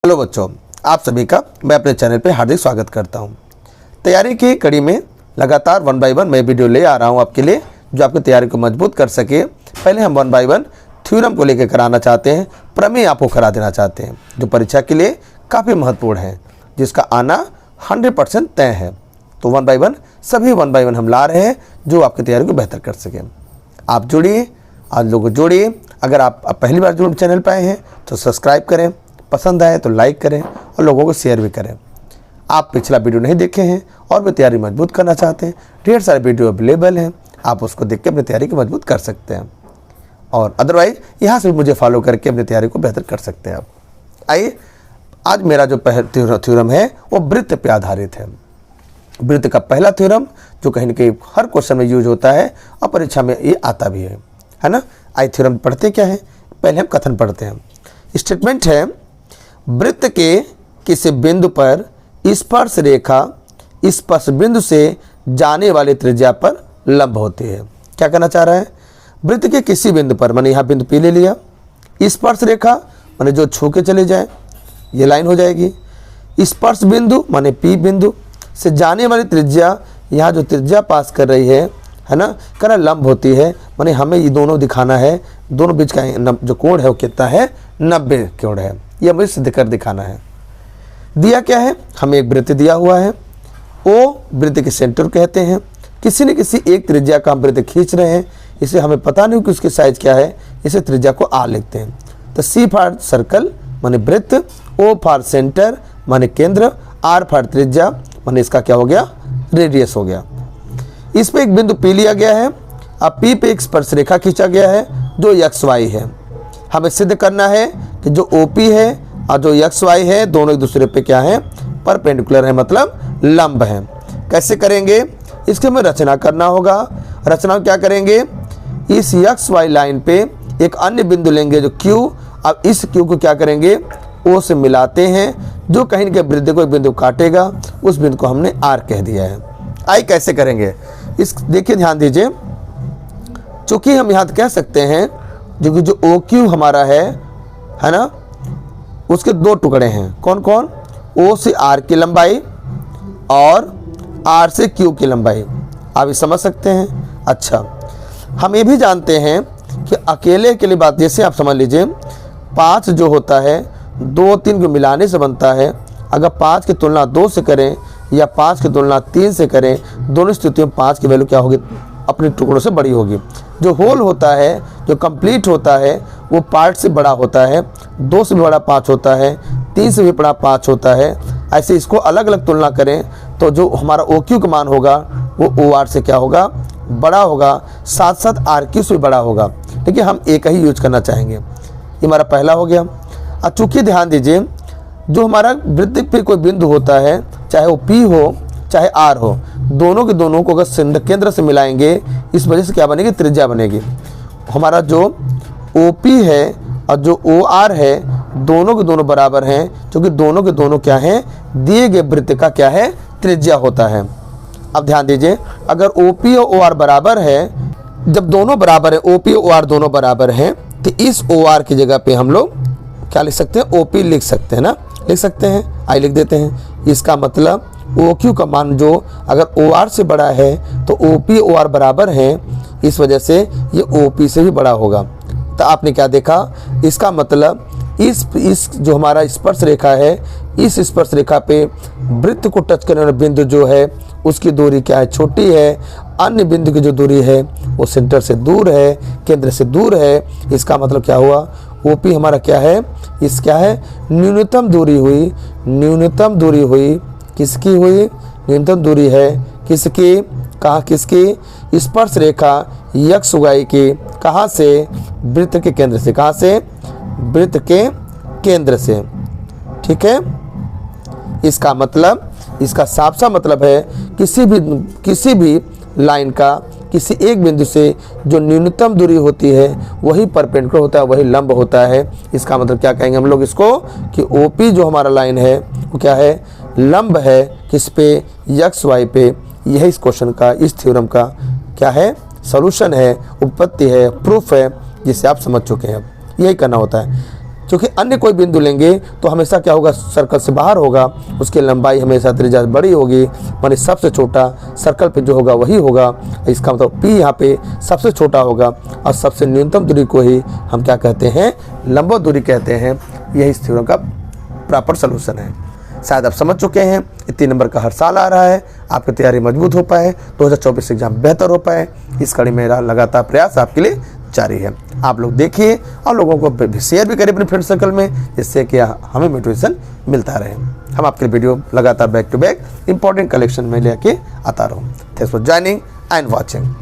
Hello बच्चों, आप सभी का मैं अपने चैनल पे हार्दिक स्वागत करता हूं। तैयारी की कड़ी में लगातार 1 बाय 1 मैं वीडियो ले आ रहा हूं आपके लिए, जो आपकी तैयारी को मजबूत कर सके। पहले हम 1 बाय 1 थ्योरम को लेकर कराना चाहते हैं, प्रमेय आपको करा देना चाहते हैं, जो परीक्षा के लिए काफ़ी महत्वपूर्ण है, जिसका आना 100% तय है। तो 1 बाय 1 सभी 1 बाय 1 हम ला रहे हैं, जो आपकी तैयारी को बेहतर कर सकें। आप जुड़िए, आज लोगों जोड़िए। अगर आप पहली बार जो चैनल पर आए हैं तो सब्सक्राइब करें, पसंद आए तो लाइक करें और लोगों को शेयर भी करें। आप पिछला वीडियो नहीं देखे हैं और भी तैयारी मजबूत करना चाहते हैं, ढेर सारे वीडियो अवेलेबल हैं, आप उसको देख के अपनी तैयारी को मजबूत कर सकते हैं। और अदरवाइज यहाँ से भी मुझे फॉलो करके अपनी तैयारी को बेहतर कर सकते हैं आप। आइए, आज मेरा जो थ्योरम है वो वृत्त पे आधारित है। वृत्त का पहला थ्योरम जो कहीं ना कहीं हर क्वेश्चन में यूज होता है और परीक्षा में ये आता भी है ना। आइए थ्योरम पढ़ते क्या है, पहले हम कथन पढ़ते हैं। स्टेटमेंट है, वृत्त के किसी बिंदु पर स्पर्श रेखा स्पर्श बिंदु से जाने वाली त्रिज्या पर लंब होती है। क्या कहना चाह रहा है? वृत्त के किसी बिंदु पर, मैंने यहाँ बिंदु P ले लिया, स्पर्श रेखा मैंने जो छू के चले जाए ये लाइन हो जाएगी। स्पर्श बिंदु माने P बिंदु से जाने वाली त्रिज्या, यहाँ जो त्रिज्या पास कर रही है ना, कहना लंब होती है, माने हमें ये दोनों दिखाना है, दोनों बीच का जो कोण है वो कितना है, 90 कोण है। ये हमें सिद्ध कर दिखाना है। दिया क्या है, हमें एक वृत्त दिया हुआ है, ओ वृत्त के सेंटर कहते हैं। किसी न किसी एक त्रिज्या का हम वृत्त खींच रहे हैं, इसे हमें पता नहीं कि उसकी साइज क्या है, इसे त्रिज्या को R लिखते हैं। तो C फॉर सर्कल माने वृत्त, O फॉर सेंटर माने केंद्र, R फॉर त्रिज्या माने इसका क्या हो गया, रेडियस हो गया। इस पे एक बिंदु P लिया गया है, अब P पे एक स्पर्श रेखा खींचा गया है जो XY है। हमें सिद्ध करना है कि जो OP है और जो XY है दोनों एक दूसरे पे क्या है, परपेंडिकुलर है, मतलब लंब है। कैसे करेंगे, इसके हमें रचना करना होगा। रचना क्या करेंगे, इस XY लाइन पे एक अन्य बिंदु लेंगे जो Q। अब इस Q को क्या करेंगे, O से मिलाते हैं, जो कहीं न कहीं वृत्त को एक बिंदु काटेगा, उस बिंदु को हमने R कह दिया है। आइए कैसे करेंगे, इस देखिए ध्यान दीजिए। चूँकि हम यहाँ कह सकते हैं जो OQ हमारा है ना, उसके दो टुकड़े हैं। कौन कौन? O से R की लंबाई और R से Q की लंबाई। आप ये समझ सकते हैं। अच्छा, हम ये भी जानते हैं कि अकेले बात, जैसे आप समझ लीजिए 5 जो होता है 2 3 को मिलाने से बनता है। अगर 5 की तुलना 2 से करें या 5 की तुलना 3 से करें, दोनों स्थितियों में 5 की वैल्यू क्या होगी, अपने टुकड़ों से बड़ी होगी। जो होल होता है, जो कंप्लीट होता है, वो पार्ट से बड़ा होता है। 2 से भी बड़ा 5 होता है, 3 से भी बड़ा 5 होता है। ऐसे इसको अलग अलग तुलना करें तो जो हमारा OQ का मान होगा वो OR से क्या होगा, बड़ा होगा, साथ साथ RQ से भी बड़ा होगा। देखिए हम एक ही यूज करना चाहेंगे। ये हमारा पहला हो गया। अब चूँकि ध्यान दीजिए, जो हमारा वृत्त पे कोई बिंदु होता है, चाहे वो P हो चाहे R हो, दोनों के दोनों को अगर केंद्र से मिलाएंगे, इस वजह से क्या बनेगी, त्रिज्या बनेगी। हमारा जो OP है और जो OR है, दोनों के दोनों बराबर हैं, क्योंकि दोनों के दोनों क्या हैं, दिए गए वृत्त का क्या है, त्रिज्या होता है। अब ध्यान दीजिए, अगर OP और OR बराबर है, जब दोनों बराबर है, OP और OR दोनों बराबर हैं, तो इस OR की जगह पे हम लोग क्या लिख सकते हैं, OP लिख सकते हैं ना, लिख सकते हैं। आई लिख देते हैं। इसका मतलब OQ का मान जो अगर OR से बड़ा है तो OP OR बराबर हैं, इस वजह से ये OP से भी बड़ा होगा। तो आपने क्या देखा, इसका मतलब इस जो हमारा स्पर्श रेखा है, इस स्पर्श रेखा पे वृत्त को टच करने वाला बिंदु जो है उसकी दूरी क्या है, छोटी है। अन्य बिंदु की जो दूरी है वो सेंटर से दूर है, केंद्र से दूर है। इसका मतलब क्या हुआ, OP हमारा क्या है, इस क्या है, न्यूनतम दूरी हुई। न्यूनतम दूरी हुई किसकी हुई, न्यूनतम दूरी है किसकी, कहाँ किसकी, स्पर्श रेखा XY की, कहाँ से, वृत्त के केंद्र से। कहाँ से, वृत्त के केंद्र से। ठीक है, इसका मतलब, इसका साफ सा मतलब है किसी भी लाइन का किसी एक बिंदु से जो न्यूनतम दूरी होती है वही परपेंडिकुलर होता है, वही लंब होता है। इसका मतलब क्या कहेंगे हम लोग इसको, कि OP जो हमारा लाइन है वो क्या है, लंब है किस पे, XY पे। यह इस क्वेश्चन का, इस थ्योरम का क्या है, सॉल्यूशन है, उत्पत्ति है, प्रूफ है, जिसे आप समझ चुके हैं। यही करना होता है। क्योंकि अन्य कोई बिंदु लेंगे तो हमेशा क्या होगा, सर्कल से बाहर होगा, उसकी लंबाई हमेशा त्रिज्या बड़ी होगी, माने सबसे छोटा सर्कल पे जो होगा वही होगा। इसका मतलब P यहाँ पे सबसे छोटा होगा और सबसे न्यूनतम दूरी को ही हम क्या कहते हैं, लंबवत दूरी कहते हैं। यही इस थ्योरम का प्रॉपर सलूशन है। शायद आप समझ चुके हैं। 3 नंबर का हर साल आ रहा है, आपकी तैयारी मजबूत हो पाए, 2024 एग्जाम बेहतर हो पाए, इस कड़ी में मेरा लगातार प्रयास आपके लिए जारी है। आप लोग देखिए और लोगों को शेयर भी करिए अपने फ्रेंड सर्कल में, जिससे कि हमें मोटिवेशन मिलता रहे। हम आपके वीडियो लगातार back to back important collection में लेके आता रहूँ। Thanks for joining and watching.